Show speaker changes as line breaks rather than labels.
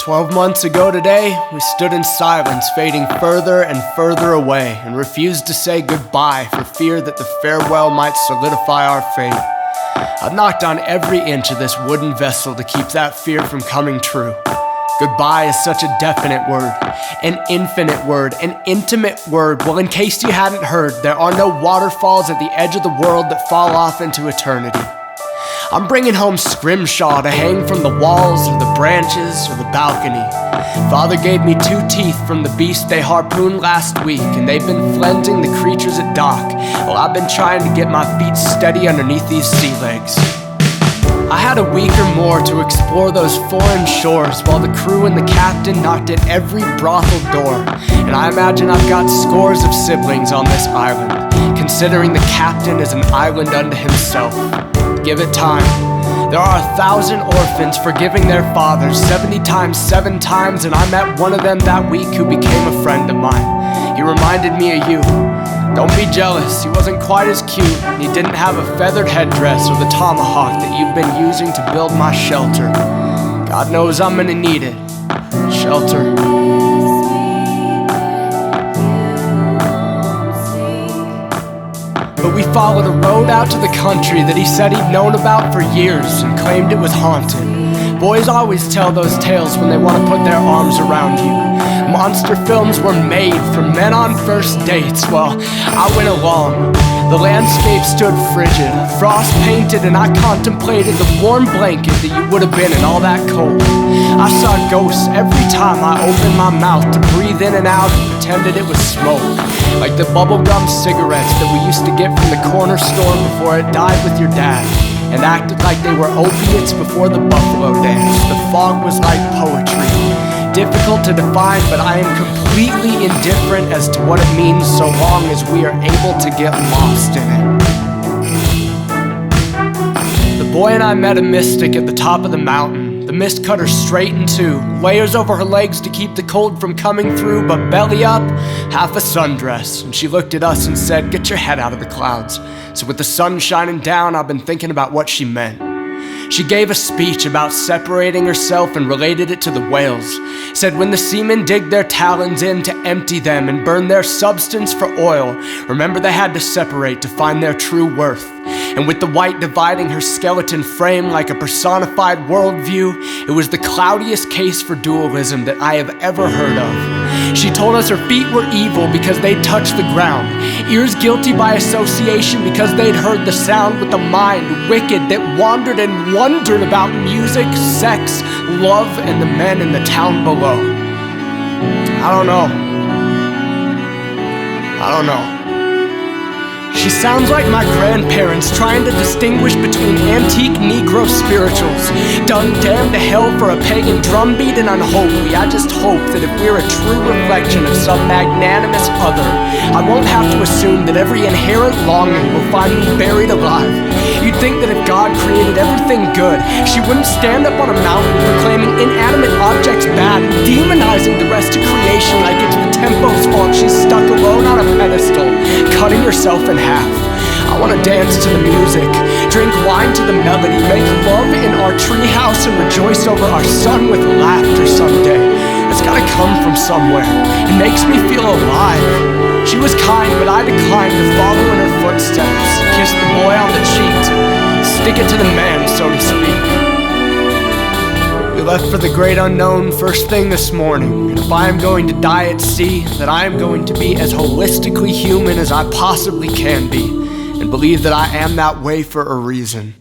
12 months ago today, we stood in silence, fading further and further away, and refused to say goodbye for fear that the farewell might solidify our fate. I've knocked on every inch of this wooden vessel to keep that fear from coming true. Goodbye is such a definite word, an infinite word, an intimate word. Well, in case you hadn't heard, there are no waterfalls at the edge of the world that fall off into eternity. I'm bringing home scrimshaw to hang from the walls or the branches or the balcony. Father gave me 2 teeth from the beast they harpooned last week, and they've been flensing the creatures at dock while I've been trying to get my feet steady underneath these sea legs. I had a week or more to explore those foreign shores while the crew and the captain knocked at every brothel door, and I imagine I've got scores of siblings on this island, considering the captain is an island unto himself. Give it time. There are 1,000 orphans forgiving their fathers 70 times 7 times, and I met one of them that week who became a friend of mine. He reminded me of you. Don't be jealous, he wasn't quite as cute, and he didn't have a feathered headdress or the tomahawk that you've been using to build my shelter. God knows I'm gonna need it. Shelter. But we followed a road out to the country that he said he'd known about for years and claimed it was haunted. Boys always tell those tales when they want to put their arms around you. Monster films were made for men on first dates. Well, I went along. The landscape stood frigid, frost painted, and I contemplated the warm blanket that you would have been in all that cold. I saw ghosts every time I opened my mouth to breathe in and out and pretended it was smoke, like the bubblegum cigarettes that we used to get from the corner store before it died with your dad, and acted like they were opiates before the buffalo dance. The fog was like poetry. Difficult to define, but I am completely indifferent as to what it means so long as we are able to get lost in it. The boy and I met a mystic at the top of the mountain. The mist cut her straight in two, layers over her legs to keep the cold from coming through, but belly up, half a sundress. And she looked at us and said, "Get your head out of the clouds." So with the sun shining down, I've been thinking about what she meant. She gave a speech about separating herself and related it to the whales. Said when the seamen dig their talons in to empty them and burn their substance for oil, remember they had to separate to find their true worth. And with the white dividing her skeleton frame like a personified worldview, it was the cloudiest case for dualism that I have ever heard of. She told us her feet were evil because they'd touched the ground, ears guilty by association because they'd heard the sound, with a mind wicked that wandered and wondered about music, sex, love, and the men in the town below. I don't know. She sounds like my grandparents trying to distinguish between antique Negro spirituals, done damned to hell for a pagan drumbeat and unholy. I just hope that if we're a true reflection of some magnanimous other, I won't have to assume that every inherent longing will find me buried alive. You'd think that if God created everything good, she wouldn't stand up on a mountain proclaiming inanimate objects bad and demonizing the rest of creation like it's the tempo's fault she's stuck alone on a pedestal, cutting herself in half. I want to dance to the music, drink wine to the melody, make love in our treehouse and rejoice over our son with laughter someday. It's gotta come from somewhere. It makes me feel alive. She was kind, but I declined to follow in her footsteps, kiss the boy on the cheek, stick it to the man, so to speak. We left for the great unknown first thing this morning, and if I am going to die at sea, then I am going to be as holistically human as I possibly can be, and believe that I am that way for a reason.